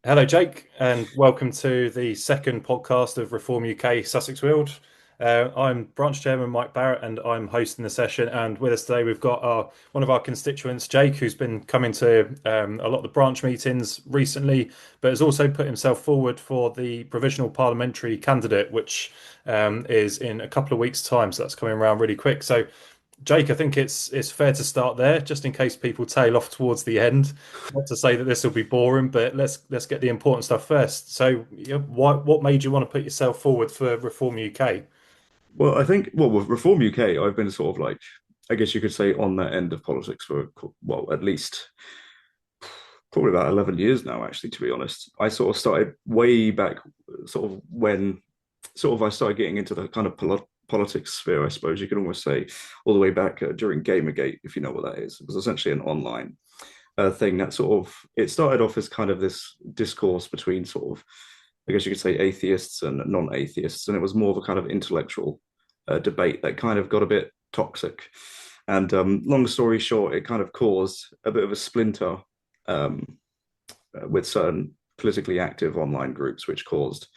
Hello, Jake, and welcome to the second podcast of Reform UK Sussex Field. I'm branch chairman Mike Barrett, and I'm hosting the session. And with us today, we've got one of our constituents, Jake, who's been coming to a lot of the branch meetings recently, but has also put himself forward for the provisional parliamentary candidate, which is in a couple of weeks' time. So that's coming around really quick. So Jake, I think it's fair to start there, just in case people tail off towards the end. Not to say that this will be boring, but let's get the important stuff first. So, what made you want to put yourself forward for Reform UK? Well, I think, with Reform UK, I've been sort of like, I guess you could say, on that end of politics for, well, at least probably about 11 years now, actually, to be honest. I sort of started way back, sort of when I started getting into the kind of politics sphere, I suppose you could almost say, all the way back during Gamergate, if you know what that is. It was essentially an online thing that it started off as kind of this discourse between sort of, I guess you could say, atheists and non-atheists, and it was more of a kind of intellectual debate that kind of got a bit toxic. And long story short, it kind of caused a bit of a splinter um, with certain politically active online groups, which caused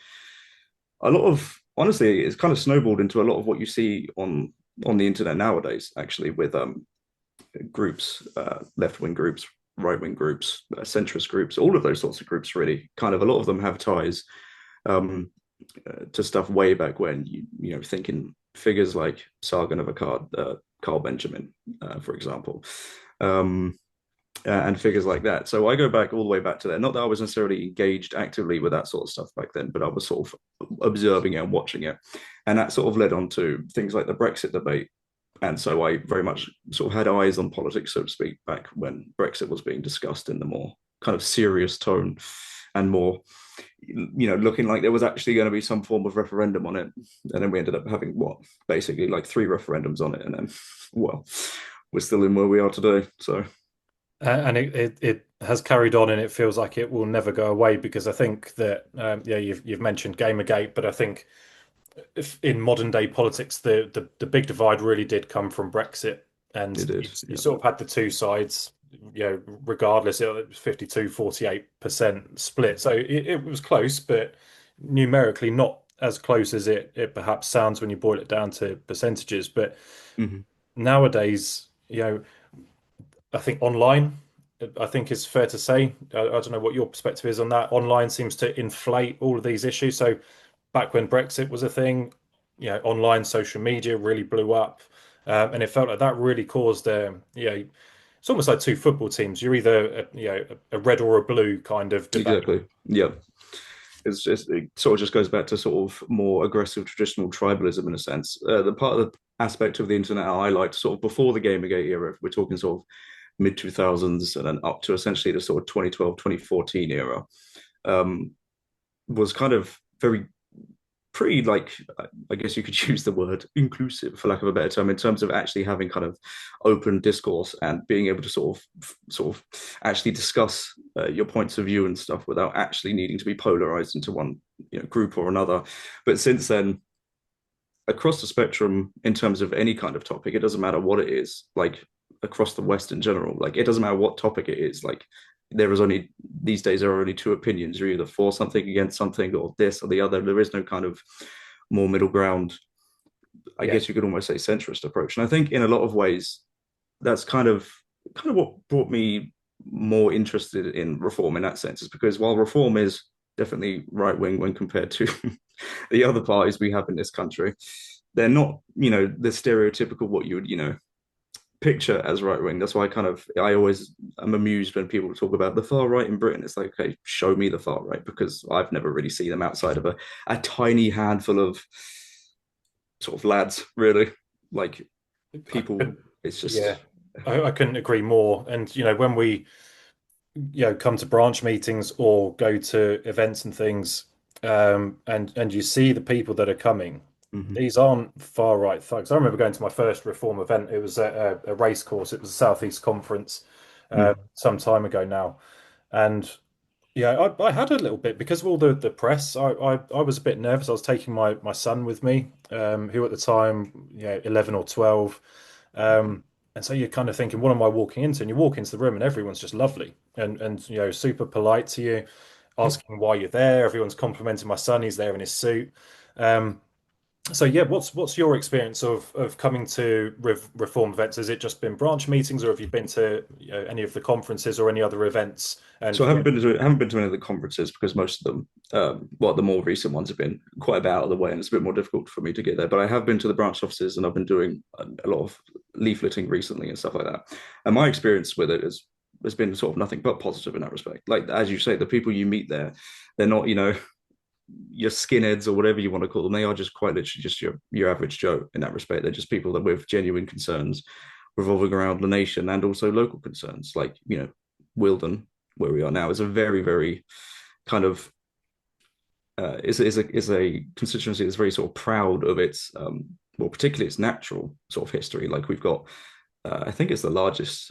a lot of, honestly, it's kind of snowballed into a lot of what you see on the internet nowadays, actually, with groups, left wing groups, right wing groups, centrist groups, all of those sorts of groups, really. Kind of a lot of them have ties um, to stuff way back when, thinking figures like Sargon of Akkad, Carl Benjamin, for example. Um, and figures like that. So I go back all the way back to there. Not that I was necessarily engaged actively with that sort of stuff back then, but I was sort of observing it and watching it. And that sort of led on to things like the Brexit debate. And so I very much sort of had eyes on politics, so to speak, back when Brexit was being discussed in the more kind of serious tone and more, looking like there was actually going to be some form of referendum on it. And then we ended up having basically like three referendums on it. And then, well, we're still in where we are today. So And it has carried on, and it feels like it will never go away because I think that yeah, you've mentioned Gamergate, but I think if in modern day politics, the big divide really did come from Brexit, and it you, did. you Yeah. sort of had the two sides, regardless, it was 52-48% split. So it was close, but numerically not as close as it perhaps sounds when you boil it down to percentages. But Mhm. nowadays, I think online, I think is fair to say. I don't know what your perspective is on that. Online seems to inflate all of these issues. So back when Brexit was a thing, online social media really blew up, and it felt like that really caused, it's almost like two football teams. You're either a red or a blue kind of debate. Exactly. Yeah. It's just it sort of just goes back to sort of more aggressive traditional tribalism in a sense. The part of the aspect of the internet I liked sort of before the Gamergate era, if we're talking sort of mid 2000s and then up to essentially the sort of 2012, 2014 era, um, was kind of very pretty like, I guess you could use the word inclusive for lack of a better term, in terms of actually having kind of open discourse and being able to sort of actually discuss your points of view and stuff without actually needing to be polarized into one group or another. But since then, across the spectrum, in terms of any kind of topic, it doesn't matter what it is, like across the West in general, like it doesn't matter what topic it is, like there is only these days there are only two opinions. You're either for something, against something, or this or the other. There is no kind of more middle ground. I Yeah. guess you could almost say centrist approach. And I think in a lot of ways, that's kind of what brought me more interested in reform in that sense, is because while reform is definitely right wing when compared to the other parties we have in this country, they're not, the stereotypical what you would, picture as right wing. That's why I always am amused when people talk about the far right in Britain. It's like, okay, show me the far right, because I've never really seen them outside of a tiny handful of sort of lads, really. Like I people, couldn't, it's just yeah, I couldn't agree more. And when we come to branch meetings or go to events and things, and you see the people that are coming. mhm, These aren't far right thugs. I remember going to my first reform event. It was a race course. It was a Southeast Conference mhm, some time ago now, and yeah, I had a little bit because of all the press. I was a bit nervous. I was taking my son with me, who at the time, 11 or 12. And so you're kind of thinking, what am I walking into? And you walk into the room and everyone's just lovely and super polite to you. asking why you're there. Everyone's complimenting my son. He's there in his suit. Um, so yeah, what's your experience of coming to reform events? Has it just been branch meetings, or have you been to any of the conferences or any other events? So And I haven't been to any of the conferences because most of them, well, the more recent ones have been quite a bit out of the way, and it's a bit more difficult for me to get there. But I have been to the branch offices, and I've been doing a lot of leafleting recently and stuff like that. And my experience with it has been sort of nothing but positive in that respect. Like as you say, the people you meet there, they're not, your skinheads or whatever you want to call them. They are just quite literally just your average Joe in that respect. They're just people that with genuine concerns revolving around the nation and also local concerns, like Wilden, where we are now, is a very, very kind of is a constituency that's very sort of proud of its well, particularly its natural sort of history. Like we've got, I think it's the largest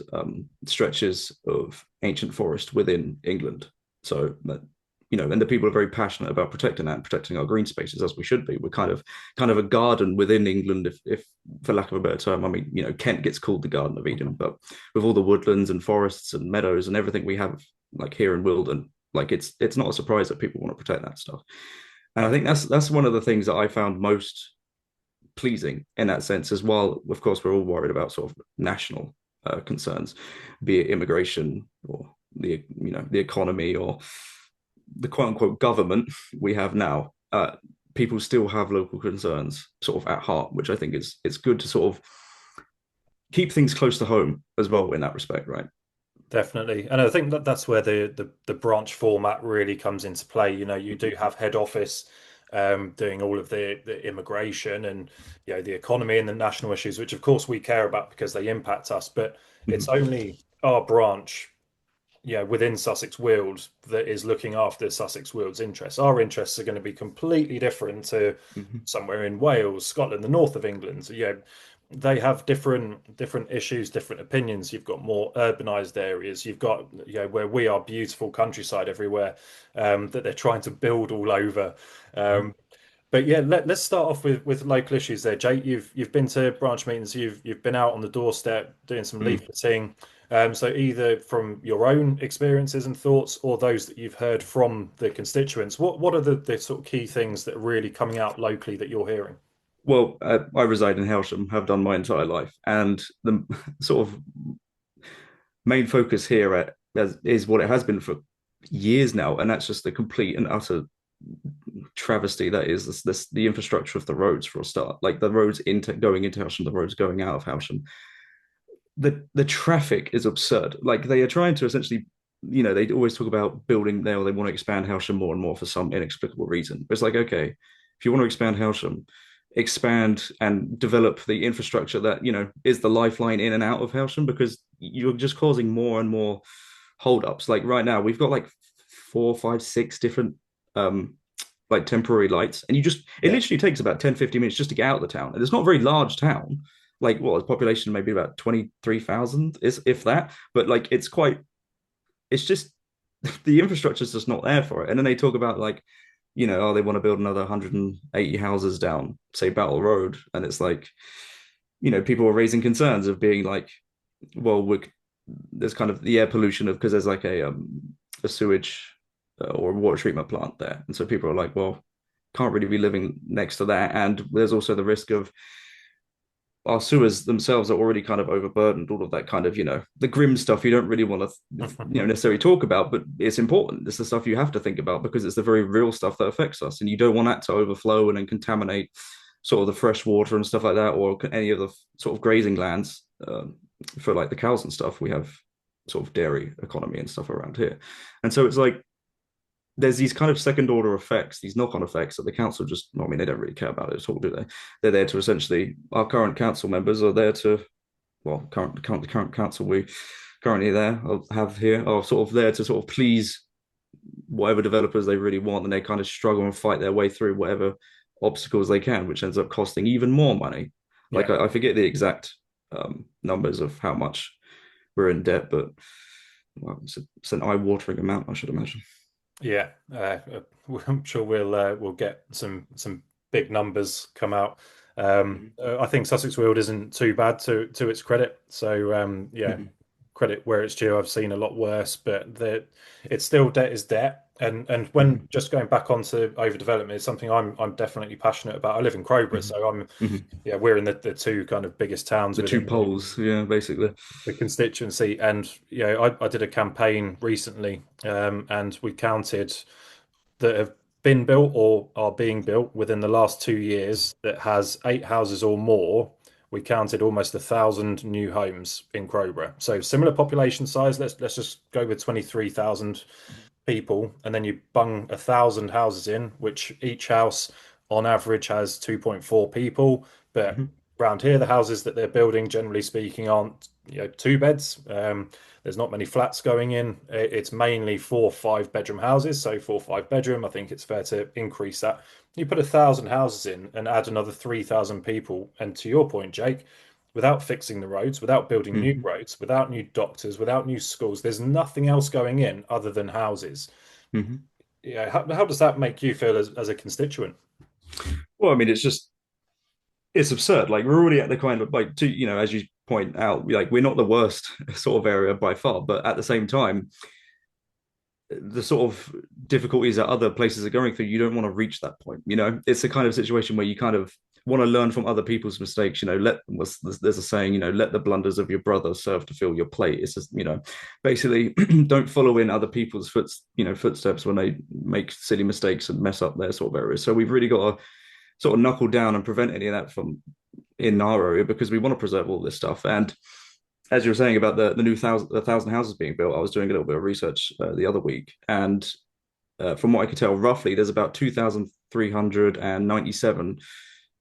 stretches of ancient forest within England. So and the people are very passionate about protecting that and protecting our green spaces as we should be. We're kind of a garden within England, if for lack of a better term. I mean, Kent gets called the Garden of Eden, but with all the woodlands and forests and meadows and everything we have, like here in Wilden, like it's not a surprise that people want to protect that stuff. And I think that's one of the things that I found most pleasing in that sense, as well. Of course, we're all worried about sort of national concerns, be it immigration or the economy or the quote unquote government we have now. People still have local concerns sort of at heart, which I think is it's good to sort of keep things close to home as well in that respect, right? definitely, and I think that's where the branch format really comes into play. You do have head office doing all of the immigration and the economy and the national issues, which of course we care about because they impact us. But it's Mm-hmm. only our branch, within Sussex Weald that is looking after Sussex Weald's interests. Our interests are going to be completely different to Mm-hmm. somewhere in Wales, Scotland, the north of England. So, they have different issues, different opinions. You've got more urbanized areas. You've got where we are beautiful countryside everywhere that they're trying to build all over. Um, but yeah, let's start off with local issues there, Jake. You've been to branch meetings, you've been out on the doorstep doing some Mm-hmm. leafleting. So either from your own experiences and thoughts or those that you've heard from the constituents, what are the sort of key things that are really coming out locally that you're hearing? Well, I reside in Helsham, have done my entire life, and the sort of main focus here is what it has been for years now, and that's just the complete and utter travesty that is the infrastructure of the roads for a start. Like the roads into going into Helsham, the roads going out of Helsham. The traffic is absurd. Like they are trying to essentially, they always talk about building there, or they want to expand Helsham more and more for some inexplicable reason. But it's like, okay, if you want to expand Helsham, expand and develop the infrastructure that is the lifeline in and out of Helsham, because you're just causing more and more holdups. Like right now, we've got like four, five, six different like temporary lights, and it Yeah. literally takes about 10, 15 minutes just to get out of the town. And it's not a very large town. Like what, population maybe about 23,000 is if that, but like it's just the infrastructure is just not there for it. And then they talk about like, oh, they want to build another 180 houses down, say Battle Road. And it's like, people are raising concerns of being like, well, there's kind of the air pollution of, because there's like a sewage or a water treatment plant there. And so people are like, well, can't really be living next to that. And there's also the risk of our sewers themselves are already kind of overburdened, all of that kind of, the grim stuff you don't really want to, necessarily talk about, but it's important. It's the stuff you have to think about because it's the very real stuff that affects us. And you don't want that to overflow and then contaminate sort of the fresh water and stuff like that, or any of the sort of grazing lands for like the cows and stuff. We have sort of dairy economy and stuff around here. And so it's like, there's these kind of second order effects, these knock on effects that the council just, I mean, they don't really care about it at all, do they? They're there to essentially, our current council members are there to, well, current council we currently have here are sort of there to sort of please whatever developers they really want, and they kind of struggle and fight their way through whatever obstacles they can, which ends up costing even more money. Yeah. Like I forget the exact numbers of how much we're in debt, but well, it's an eye-watering amount, I should imagine. Yeah, I'm sure we'll get some big numbers come out. Mm-hmm. I think Sussex Weald isn't too bad to its credit. So yeah, Mm-hmm. credit where it's due. I've seen a lot worse, but it's still debt is debt. And when Mhm. just going back onto overdevelopment is something I'm definitely passionate about. I live in Crowborough, Mhm. so I'm Mhm. yeah, we're in the two kind of biggest towns The two within poles, yeah, basically. the constituency. And I did a campaign recently, and we counted that have been built or are being built within the last 2 years that has 8 houses or more. We counted almost 1,000 new homes in Crowborough. So similar population size. Let's just go with 23,000 people, and then you bung 1,000 houses in, which each house on average has 2.4 people. But Mhm. around here, the houses that they're building, generally speaking, aren't two beds. There's not many flats going in. It's mainly 4 5 bedroom houses. So 4 5 bedroom. I think it's fair to increase that. You put 1,000 houses in and add another 3,000 people. And to your point, Jake, without fixing the roads, without building new Mhm. roads, without new doctors, without new schools, there's nothing else going in other than houses. Mhm. Yeah, how does that make you feel as a constituent? Well, I mean, it's absurd. Like we're already at the kind of like, to as you point out, like we're not the worst sort of area by far, but at the same time, the sort of difficulties that other places are going through, you don't want to reach that point. It's the kind of situation where you kind of want to learn from other people's mistakes. There's a saying, let the blunders of your brother serve to fill your plate. It's just, basically don't follow in other people's footsteps when they make silly mistakes and mess up their sort of areas. So we've really got to sort of knuckle down and prevent any of that from in our area because we want to preserve all this stuff. And as you were saying about the new thousand houses being built, I was doing a little bit of research the other week, and from what I could tell, roughly there's about 2,397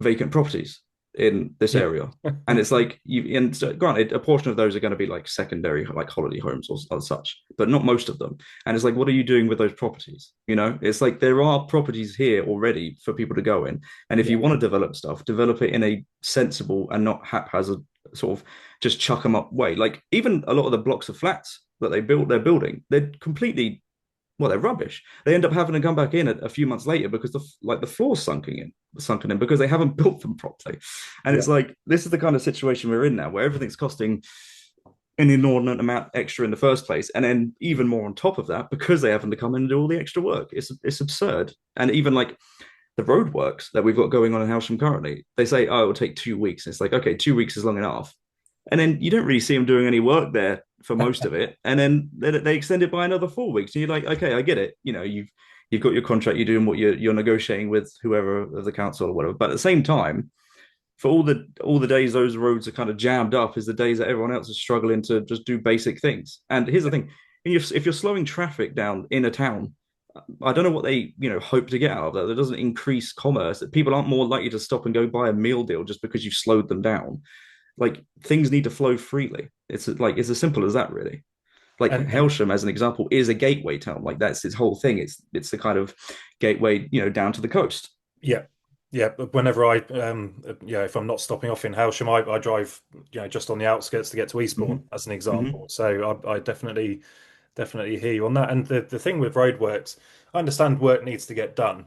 vacant properties in this Yeah. area. And it's like and so, granted, a portion of those are going to be like secondary, like holiday homes or such, but not most of them. And it's like, what are you doing with those properties? It's like there are properties here already for people to go in. And if Yeah. you want to develop stuff, develop it in a sensible and not haphazard sort of just chuck them up way. Like even a lot of the blocks of flats that they're building, they're completely they're rubbish. They end up having to come back in a few months later because the floor's sunken in because they haven't built them properly. And Yeah. it's like this is the kind of situation we're in now, where everything's costing an inordinate amount extra in the first place, and then even more on top of that because they haven't to come in and do all the extra work. It's absurd. And even like the roadworks that we've got going on in Howsham currently, they say, oh, it will take 2 weeks. And it's like, okay, 2 weeks is long enough. And then you don't really see them doing any work there for most of it. And then they extend it by another 4 weeks. And you're like, okay, I get it. You've got your contract, you're doing what you're negotiating with whoever of the council or whatever. But at the same time, for all the days those roads are kind of jammed up is the days that everyone else is struggling to just do basic things. And here's the thing: if you're slowing traffic down in a town, I don't know what they hope to get out of that. That doesn't increase commerce. That people aren't more likely to stop and go buy a meal deal just because you've slowed them down. Like things need to flow freely. It's as simple as that, really. Like And Hailsham, as an example, is a gateway town. Like that's its whole thing. It's the kind of gateway, down to the coast. yeah, yeah. But whenever if I'm not stopping off in Howsham, I drive, just on the outskirts to get to Eastbourne, Mm-hmm. as an Mm-hmm. example. So I definitely hear you on that. And the thing with roadworks, I understand work needs to get done,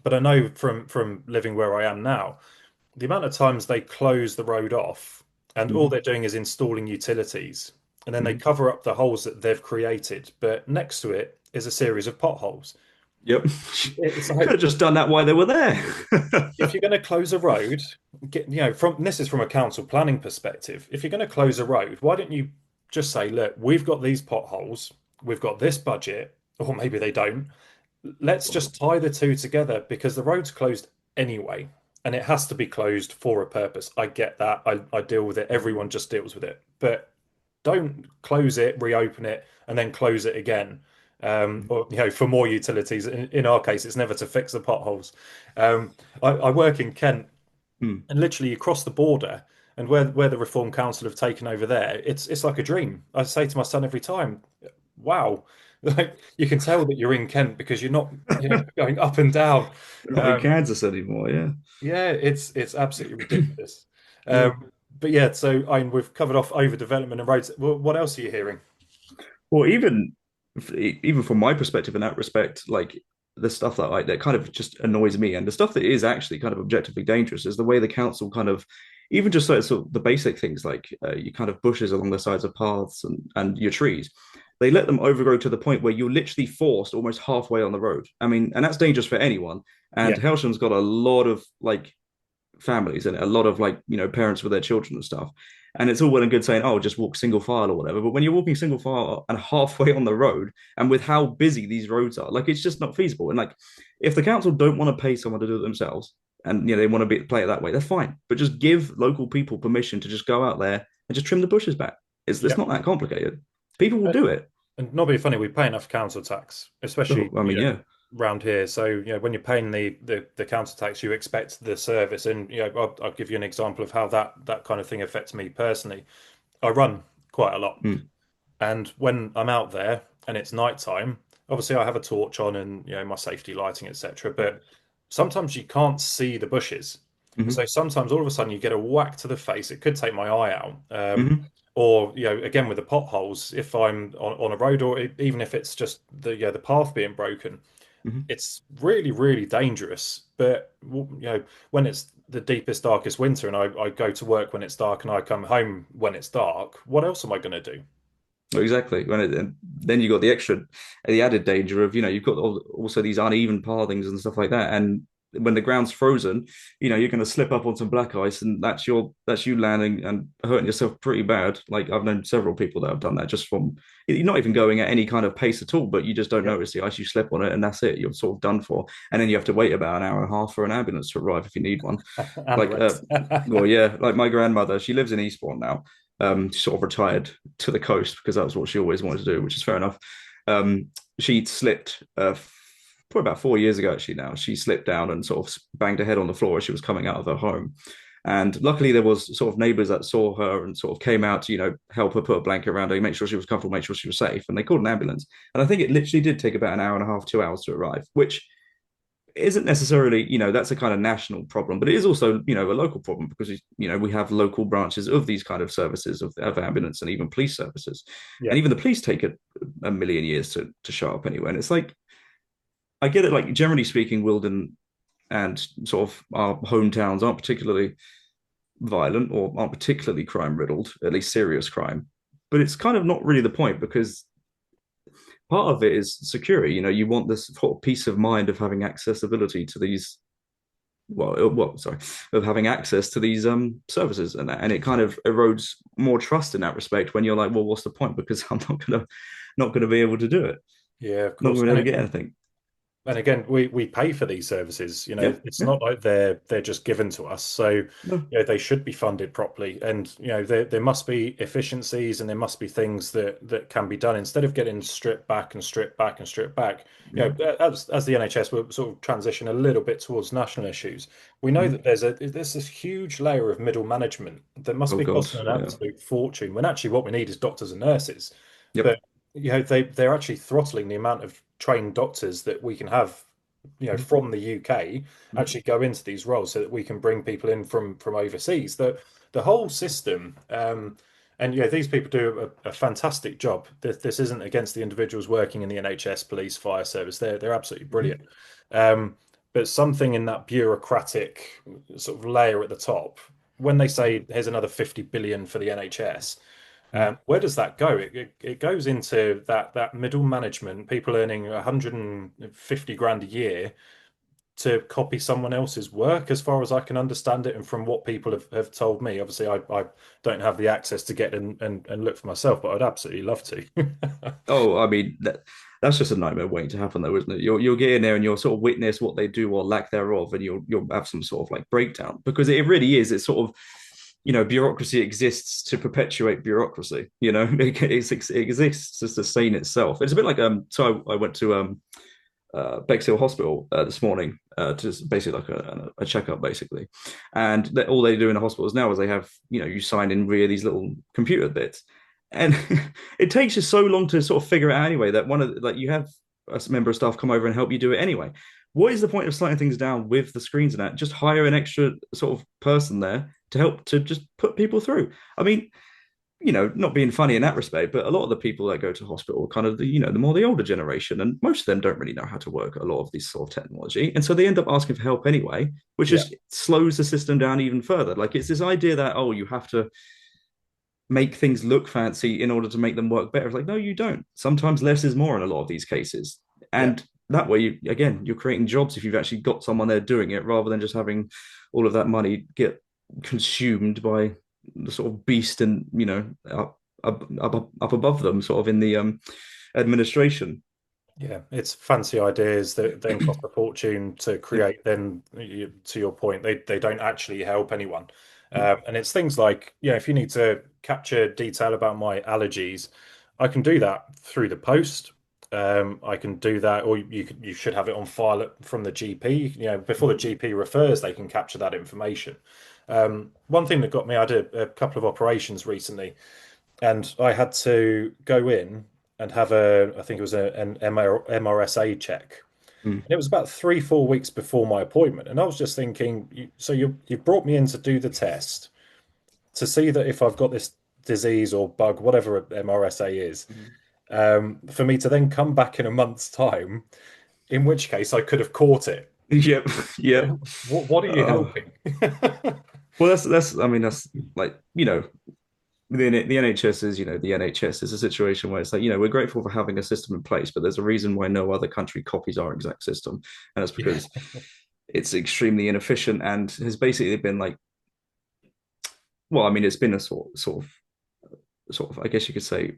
but I know from living where I am now, the amount of times they close the road off and all Mm-hmm. they're doing is installing utilities and then they Mm-hmm. cover up the holes that they've created, but next to it is a series of potholes. Yep. It's Could like have just done that while they were there. if you're going to close a road, from this is from a council planning perspective. If you're going to close a road, why don't you just say, look, we've got these potholes, we've got this budget, or maybe they don't. Let's just tie the two together because the road's closed anyway, and it has to be closed for a purpose. I get that. I deal with it. Everyone just deals with it. But don't close it, reopen it, and then close it again. Or for more utilities. In our case, it's never to fix the potholes. I work in Kent, Hmm. and literally you cross the border, and where the Reform Council have taken over there, it's like a dream. I say to my son every time, "Wow." Like you can tell that you're in Kent because you're not, going up and down. Not in Um, Kansas anymore, yeah. yeah, it's absolutely ridiculous. Yeah. But yeah, so we've covered off overdevelopment and roads. Well, what else are you hearing? Well, even from my perspective in that respect, like the stuff that kind of just annoys me, and the stuff that is actually kind of objectively dangerous is the way the council kind of even just like sort of the basic things like your kind of bushes along the sides of paths and your trees, they let them overgrow to the point where you're literally forced almost halfway on the road. I mean, and that's dangerous for anyone. And Yeah, Helsham's got a lot of like families and a lot of like parents with their children and stuff. And it's all well and good saying, "Oh, just walk single file or whatever." But when you're walking single file and halfway on the road, and with how busy these roads are, like it's just not feasible. And like, if the council don't want to pay someone to do it themselves, and they want to play it that way, they're fine. But just give local people permission to just go out there and just trim the bushes back. It's yeah. not that complicated. People will do it. And not be funny, we pay enough council tax, Oh, especially I mean, yeah. around here. So when you're paying the council tax, you expect the service. And I'll give you an example of how that kind of thing affects me personally. I run quite a lot, Mm, and when I'm out there and it's nighttime, obviously I have a torch on and my safety lighting, etc. But sometimes you can't see the bushes. So hmm sometimes all of a sudden you get a whack to the face. It could take my eye out. hmm Or again with the potholes, if I'm on a road, or even if it's just the path being broken, hmm it's really really dangerous. But when it's the deepest darkest winter, and I go to work when it's dark and I come home when it's dark, what else am I going to do? Exactly. And then you got the added danger of you've got also these uneven pathings and stuff like that. And when the ground's frozen, you're going to slip up on some black ice, and that's you landing and hurting yourself pretty bad. Like I've known several people that have done that just from you're not even going at any kind of pace at all, but you just don't Yeah. notice the ice. You slip on it, and that's it. You're sort of done for. And then you have to wait about an hour and a half for an ambulance to arrive if you need one. And Like, rest. well, yeah, like my grandmother, she lives in Eastbourne now. She sort of retired to the coast because that was what she always wanted to do, which is fair enough. She slipped probably about 4 years ago, actually. Now she slipped down and sort of banged her head on the floor as she was coming out of her home. And luckily, there was sort of neighbours that saw her and sort of came out to help her, put a blanket around her, make sure she was comfortable, make sure she was safe. And they called an ambulance. And I think it literally did take about an hour and a half, 2 hours to arrive, which isn't necessarily, that's a kind of national problem, but it is also, a local problem because, we have local branches of these kind of services of ambulance and even police services. Yeah. And even the police take a million years to show up anyway. And it's like, I get it, like, generally speaking, Wilden and sort of our hometowns aren't particularly violent or aren't particularly crime riddled, at least serious crime. But it's kind of not really the point because part of it is security. You want this sort of peace of mind of having accessibility to these sorry, of having access to these services, and it kind of erodes more trust in that respect when you're like, well, what's the point? Because I'm not gonna be able to do it, Yeah, of not course. gonna be able And to get anything. again, we pay for these services. Yeah, It's yeah, not like they're just given to us. So, no, they should be funded properly. And, there must be efficiencies and there must be things that can be done instead of getting stripped back and stripped back and stripped back. mm-hmm. As the NHS will sort of transition a little bit towards national issues, we know Mm-hmm. that there's this huge layer of middle management that must Oh be God, costing an yeah, absolute fortune when actually what we need is doctors and nurses. yep, But they're actually throttling the amount of trained doctors that we can have, from the UK mm-hmm. actually go into these roles so that we can bring people in from overseas. The whole system, and these people do a fantastic job. This isn't against the individuals working in the NHS, police, fire service. They're absolutely Mm-hmm. brilliant. But something in that bureaucratic sort of layer at the top, when they say here's another 50 billion for the NHS, where does that go? It goes into that middle management, people earning 150 grand a year to copy someone else's work, as far as I can understand it, and from what people have told me. Obviously, I don't have the access to get and look for myself, but I'd absolutely love to. Oh, I mean that's just a nightmare waiting to happen, though, isn't it? You'll get in there and you'll sort of witness what they do or lack thereof, and you'll have some sort of like breakdown because it really is. It's sort of bureaucracy exists to perpetuate bureaucracy. It exists to sustain itself. It's a bit like So I went to Bexhill Hospital this morning to basically like a checkup, basically, and all they do in the hospitals now is they have you sign in via these little computer bits, and it takes you so long to sort of figure it out anyway that like you have a member of staff come over and help you do it anyway. What is the point of slowing things down with the screens and that? Just hire an extra sort of person there to help to just put people through. I mean, not being funny in that respect, but a lot of the people that go to hospital are kind of the more the older generation, and most of them don't really know how to work a lot of this sort of technology, and so they end up asking for help anyway, which Yeah, just slows the system down even further. Like it's this idea that you have to make things look fancy in order to make them work better. It's like no, you don't. Sometimes less is more in a lot of these cases, yeah. and that way, you're creating jobs if you've actually got someone there doing it, rather than just having all of that money get consumed by the sort of beast and up above them, sort of in the administration. Yeah, it's fancy ideas that then cost a fortune to Yep. create. Then, to your point, they don't actually help anyone. And it's things like, if you need to capture detail about my allergies, I can do that through the post. I can do that, or you should have it on file from the GP. Before the GP refers, they can capture that information. One thing that got me, I did a couple of operations recently, and I had to go in and have I think it was an MRSA check. Mm. And it was about 3, 4 weeks before my appointment. And I was just thinking, so you've brought me in to do the test to see that if I've got this disease or bug, whatever MRSA is, for me to then come back in a month's time, in which case I could have caught it. Yep, yep. What are you Uh, helping? well, that's. I mean, that's like the NHS is the NHS is a situation where it's like we're grateful for having a system in place, but there's a reason why no other country copies our exact system, and that's Yeah. because it's extremely inefficient and has basically been like, well, I mean, it's been a sort of, I guess you could say,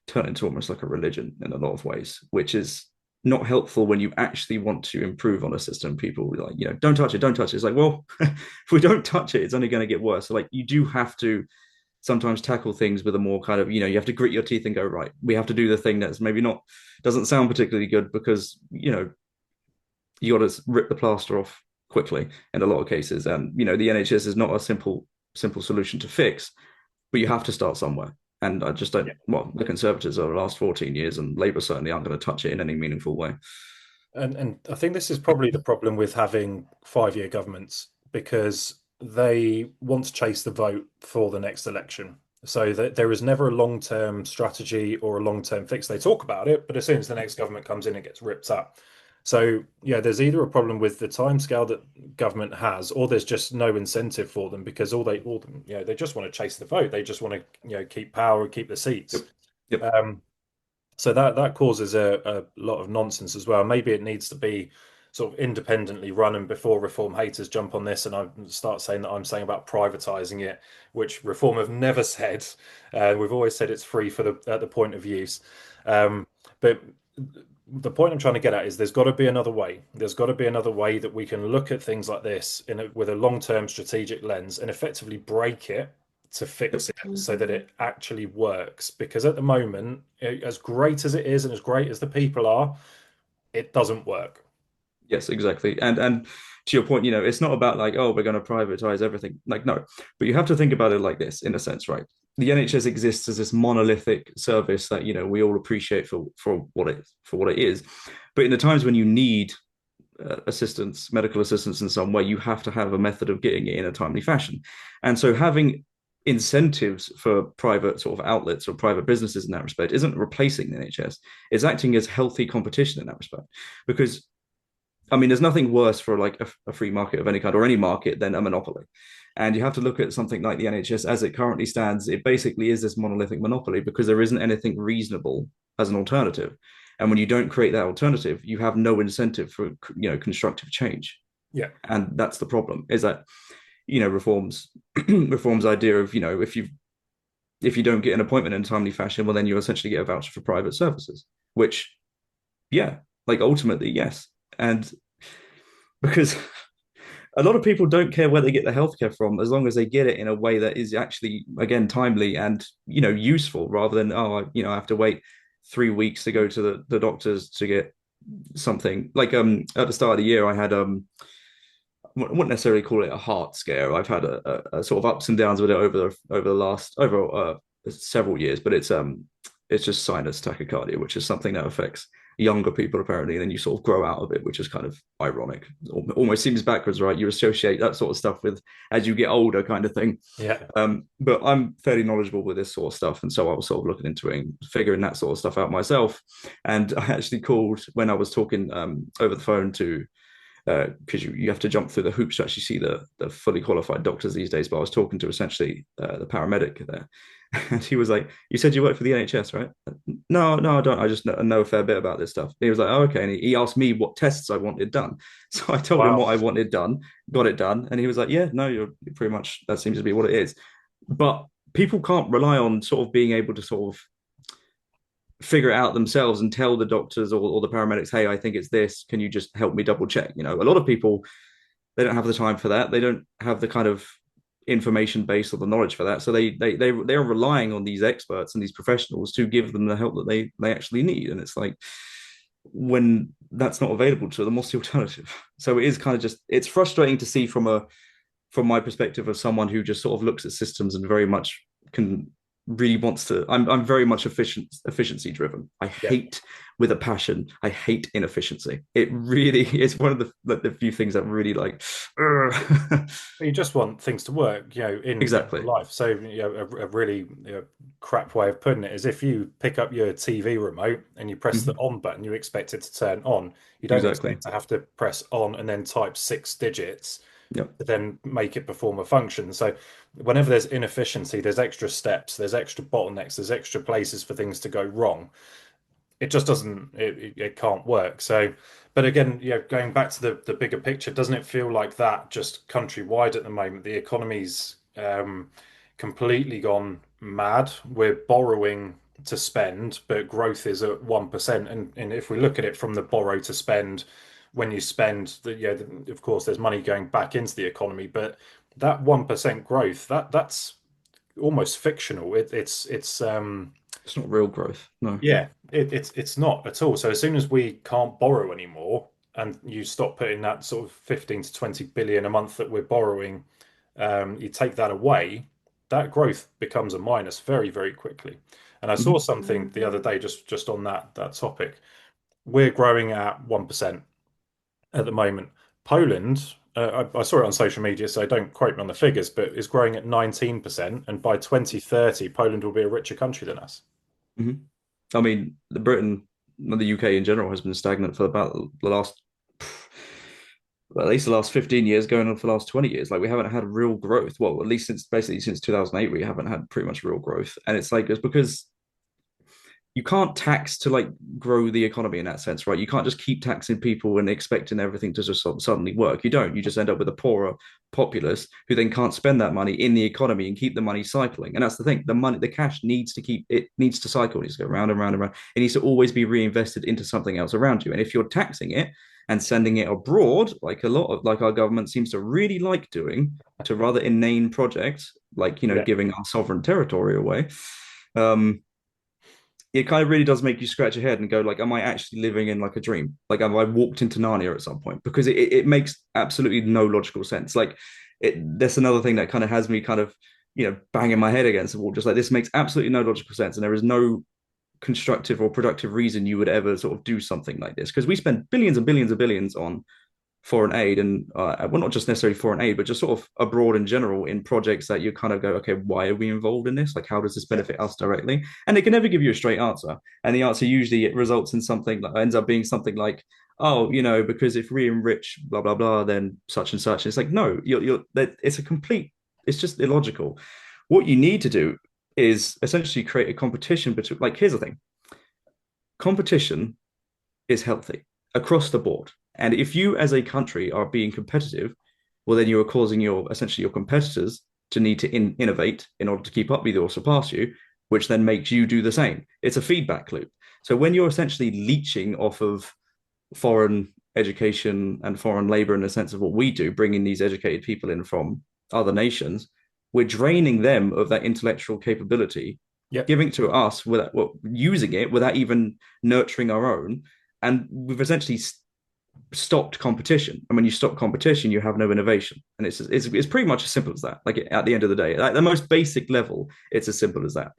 turn into almost like a religion in a lot of ways, which is not helpful when you actually want to improve on a system. People are like, don't touch it, don't touch it. It's like, well, if we don't touch it, it's only going to get worse. So like, you do have to sometimes tackle things with a more kind of, you have to grit your teeth and go, right, we have to do the thing that's maybe not, doesn't sound particularly good because, you got to rip the plaster off quickly in a lot of cases. And, the NHS is not a simple solution to fix, but you have to start somewhere. And I just don't, well, the Conservatives are the last 14 years and Labour certainly aren't going to touch it in any meaningful way. And I think this is probably the problem with having 5-year governments because they want to chase the vote for the next election. So that there is never a long-term strategy or a long-term fix. They talk about it, but as soon as the next government comes in, it gets ripped up. So yeah, there's either a problem with the timescale that government has, or there's just no incentive for them because they just want to chase the vote. They just want to, keep power and keep the seats. Yep. Yep. Um, so that causes a lot of nonsense as well. Maybe it needs to be sort of independently run, and before reform haters jump on this and I start saying that I'm saying about privatizing it, which reform have never said. We've always said it's free for at the point of use. But the point I'm trying to get at is there's got to be another way. There's got to be another way that we can look at things like this with a long-term strategic lens and effectively break it to fix Yep. it so that it actually works. Because at the moment, as great as it is and as great as the people are, it doesn't work. Yes, exactly. And to your point, it's not about like, oh, we're going to privatize everything. Like, no, but you have to think about it like this, in a sense, right? The NHS exists as this monolithic service that we all appreciate for what it is. But in the times when you need assistance, medical assistance in some way, you have to have a method of getting it in a timely fashion. And so having incentives for private sort of outlets or private businesses in that respect isn't replacing the NHS. It's acting as healthy competition in that respect. Because I mean, there's nothing worse for like a free market of any kind or any market than a monopoly. And you have to look at something like the NHS as it currently stands. It basically is this monolithic monopoly because there isn't anything reasonable as an alternative. And when you don't create that alternative, you have no incentive for constructive change. Yeah. And that's the problem. Is that reforms reforms idea of if you don't get an appointment in a timely fashion, well then you essentially get a voucher for private services, which yeah, like ultimately yes, and because a lot of people don't care where they get the healthcare from as long as they get it in a way that is actually again timely and useful rather than I have to wait 3 weeks to go to the doctors to get something like at the start of the year I had I wouldn't necessarily call it a heart scare. I've had a sort of ups and downs with it over several years, but it's just sinus tachycardia, which is something that affects younger people apparently, and then you sort of grow out of it, which is kind of ironic. Almost seems backwards, right? You associate that sort of stuff with as you get older, kind of thing. Yeah. But I'm fairly knowledgeable with this sort of stuff, and so I was sort of looking into it and figuring that sort of stuff out myself. And I actually called when I was talking over the phone to because you have to jump through the hoops to actually see the fully qualified doctors these days. But I was talking to essentially the paramedic there, and he was like, "You said you work for the NHS, right?" No, no, I don't. I just know a fair bit about this stuff. And he was like, "Oh, okay." And he asked me what tests I wanted done. So I told him Wow. what I wanted done, got it done, and he was like, "Yeah, no, you're pretty much that seems to be what it is." But people can't rely on sort of being able to sort of figure it out themselves and tell the doctors or the paramedics, hey, I think it's this. Can you just help me double check? You know, a lot of people, they don't have the time for that. They don't have the kind of information base or the knowledge for that. So they're relying on these experts and these professionals to give them the help that they actually need. And it's like when that's not available to them, what's the alternative? So it is kind of just it's frustrating to see from my perspective of someone who just sort of looks at systems and very much can really wants to I'm very much efficiency driven. I Yeah. hate with a passion. I hate inefficiency. It really is one of the few things that really like You just want things to work, in exactly. life. So, a really crap way of putting it is if you pick up your TV remote and you press the Mhm. on button, you expect it to turn on. You don't Exactly. expect to have to press on and then type 6 digits Yep. to then make it perform a function. So, whenever there's inefficiency, there's extra steps, there's extra bottlenecks, there's extra places for things to go wrong. It just doesn't it can't work. So, but again, going back to the bigger picture, doesn't it feel like that just countrywide at the moment? The economy's completely gone mad. We're borrowing to spend, but growth is at 1%. And if we look at it from the borrow to spend, when you spend, of course, there's money going back into the economy, but that 1% growth, that's almost fictional. It's It's not real growth. No. yeah, it's not at all. So as soon as we can't borrow anymore, and you stop putting that sort of 15 to 20 billion a month that we're borrowing, you take that away, that growth becomes a minus very, very quickly. And I saw Mhm. something the other day just on that topic. We're growing at 1% at the moment. Poland, I saw it on social media, so don't quote me on the figures, but is growing at 19%, and by 2030, Poland will be a richer country than us. Mhm. I mean, the Britain, the UK in general, has been stagnant for about the last, well, at least the last 15 years, going on for the last 20 years. Like we haven't had real growth. Well, at least since basically since 2008, we haven't had pretty much real growth. And it's like it's because you can't tax to like grow the economy in that sense, right? You can't just keep taxing people and expecting everything to just suddenly work. You don't. You just end up with a poorer populace who then can't spend that money in the economy and keep the money cycling. And that's the thing. The money, the cash needs to keep it needs to cycle. It needs to go round and round and round. It needs to always be reinvested into something else around you. And if you're taxing it and sending it abroad, like a lot of like our government seems to really like doing to rather inane projects, like Yeah. giving our sovereign territory away. It kind of really does make you scratch your head and go like, am I actually living in like a dream? Like, have I walked into Narnia at some point? Because it makes absolutely no logical sense. Like, that's another thing that kind of has me kind of banging my head against the wall. Just like this makes absolutely no logical sense, and there is no constructive or productive reason you would ever sort of do something like this because we spend billions and billions and billions on foreign aid and well, not just necessarily foreign aid, but just sort of abroad in general in projects that you kind of go, okay, why are we involved in this? Like, how does this Yeah. benefit us directly? And they can never give you a straight answer. And the answer usually it results in something that ends up being something like, oh, because if we enrich blah blah blah, then such and such. And it's like, no, it's a complete, it's just illogical. What you need to do is essentially create a competition between. Like, here's the thing: competition is healthy across the board. And if you as a country are being competitive, well, then you are causing your essentially your competitors to need to innovate in order to keep up with you or surpass you, which then makes you do the same. It's a feedback loop. So when you're essentially leeching off of foreign education and foreign labor in the sense of what we do, bringing these educated people in from other nations, we're draining them of that intellectual capability, Yep. giving it to us without using it without even nurturing our own. And we've essentially stopped competition. And when you stop competition, you have no innovation. And it's pretty much as simple as that. Like at the end of the day, at the most basic level, it's as simple as that.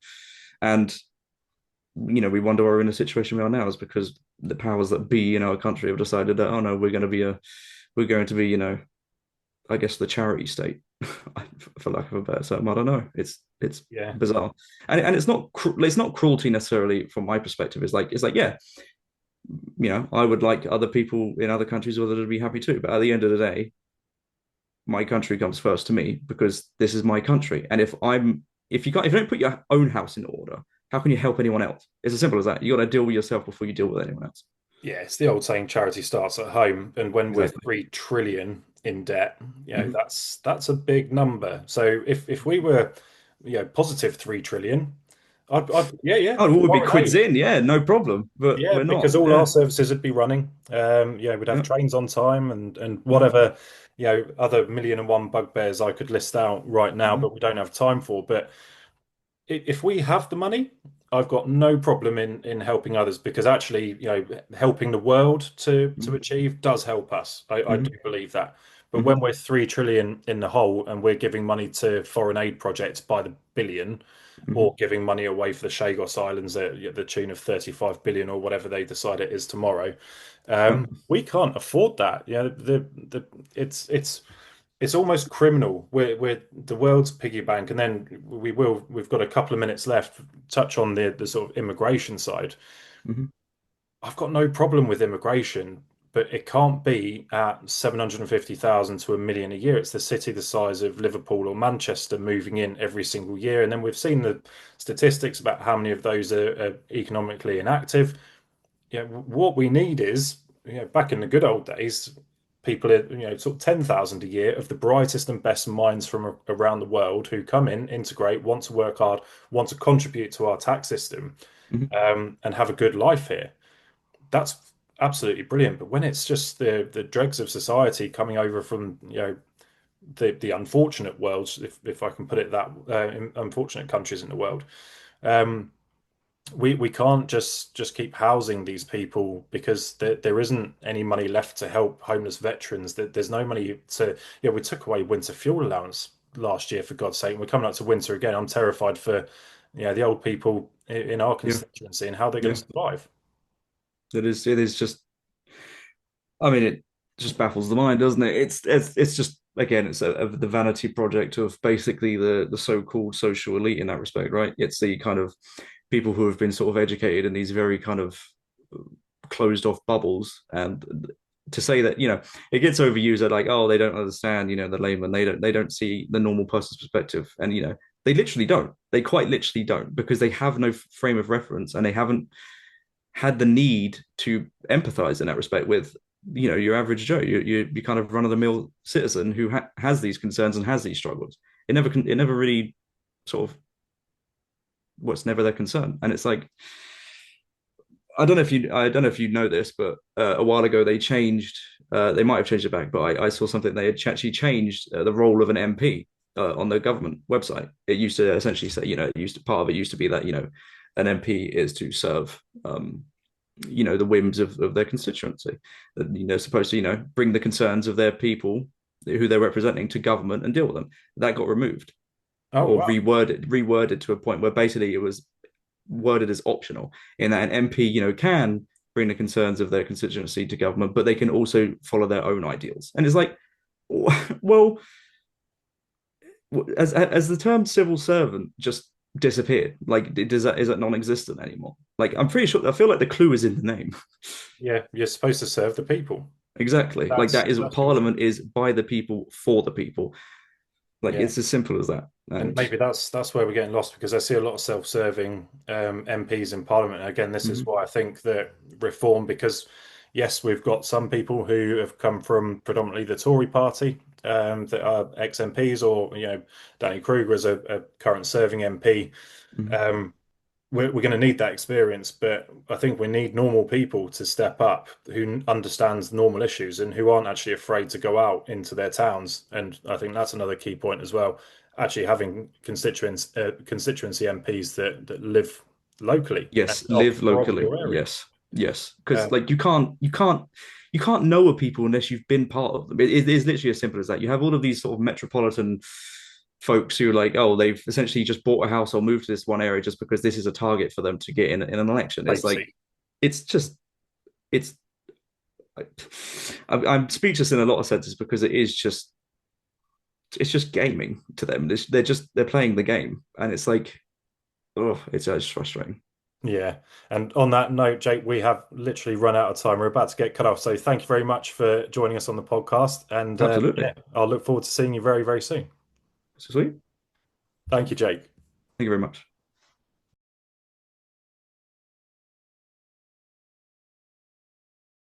And we wonder why we're in the situation we are now is because the powers that be in our country have decided that, oh no, we're going to be, I guess the charity state, for lack of a better term. I don't know. It's Yeah. bizarre, and it's not cruelty necessarily from my perspective. It's like yeah, I would like other people in other countries whether to be happy too. But at the end of the day, my country comes first to me because this is my country. And if you don't put your own house in order, how can you help anyone else? It's as simple as that. You got to deal with yourself before you deal with anyone else. Yeah, it's the old saying charity starts at home. And when we're Exactly. 3 trillion in debt, Hmm. that's a big number. So if we were, positive 3 trillion, Oh, we'll be foreign quids aid. in, yeah, no problem. But Yeah, we're not. because all our Yeah, services would be running. We'd have yeah. trains on time and Hmm. whatever, other million and one bugbears I could list out right now, Hmm. but we don't have time for. But if we have the money, I've got no problem in helping others because actually, helping the world to Hmm. achieve does help us. I do Hmm. believe that. But when Hmm. we're 3 trillion in the hole and we're giving money to foreign aid projects by the billion, Hmm. or giving money away for the Chagos Islands at the tune of 35 billion or whatever they decide it is tomorrow, Yeah. we can't afford that. It's it's almost criminal. We're the world's piggy bank, and then we've got a couple of minutes left. Touch on the sort of immigration side. Hmm. I've got no problem with immigration, but it can't be at 750,000 to a million a year. It's the city the size of Liverpool or Manchester moving in every single year, and then we've seen the statistics about how many of those are economically inactive. What we need is, back in the good old days, people are, sort of 10,000 a year of the brightest and best minds from around the world who come in, integrate, want to work hard, want to contribute to our tax system, Hmm. and have a good life here. That's absolutely brilliant. But when it's just the dregs of society coming over from, the unfortunate worlds, if I can put it that, unfortunate countries in the world, um, we can't just keep housing these people because there isn't any money left to help homeless veterans. There's no money to, we took away winter fuel allowance last year, for God's sake. We're coming up to winter again. I'm terrified for, the old people in our Yeah. constituency and how they're going Yeah. to survive. It is just, I mean, it just baffles the mind, doesn't it? It's just again, it's the vanity project of basically the so-called social elite in that respect, right? It's the kind of people who have been sort of educated in these very kind of closed off bubbles, and to say that it gets overused that like, oh, they don't understand, the layman, they don't see the normal person's perspective, and they literally don't, they quite literally don't, because they have no frame of reference, and they haven't had the need to empathize in that respect with your average Joe, you kind of run of the mill citizen who has these concerns and has these struggles. It never really sort of what's never their concern, and it's like I don't know if you know this, but a while ago they changed. They might have changed it back, but I saw something they had actually changed the role of an MP on the government website. It used to essentially say, part of it used to be that an MP is to serve the whims of their constituency. Supposed to bring the concerns of their people who they're representing to government and deal with them. That got removed Oh, or wow. reworded to a point where basically it was worded as optional, in that an MP, can bring the concerns of their constituency to government, but they can also follow their own ideals. And it's like, well, as the term civil servant just disappeared, like is that non-existent anymore? Like I'm pretty sure, I feel like the clue is in the name. Yeah, you're supposed to serve the people. Exactly, like That's that is what that's your job. Parliament is, by the people for the people. Like Yeah. it's as simple as that. And And maybe that's where we're getting lost because I see a lot of self-serving MPs in Parliament. And again, this is mhm, why I think that reform, because yes, we've got some people who have come from predominantly the Tory party, that are ex-MPs, or Danny Kruger is a current serving MP. mhm. Um, we're going to need that experience, but I think we need normal people to step up who understands normal issues and who aren't actually afraid to go out into their towns. And I think that's another key point as well. Actually, having constituency MPs that live locally and Yes, of live locally. your area. Yes, yes, because Um, like you can't know a people unless you've been part of them. It is literally as simple as that. You have all of these sort of metropolitan folks who are like, oh, they've essentially just bought a house or moved to this one area just because this is a target for them to get in an election. It's like Basically, it's just it's I, I'm speechless in a lot of senses because it's just gaming to them. They're playing the game, and it's like, oh, it's just frustrating. Yeah. And on that note, Jake, we have literally run out of time. We're about to get cut off. So thank you very much for joining us on the podcast. And yeah, Absolutely. I'll look forward to seeing you very, very soon. So sweet. Thank you, Jake. Thank you very much.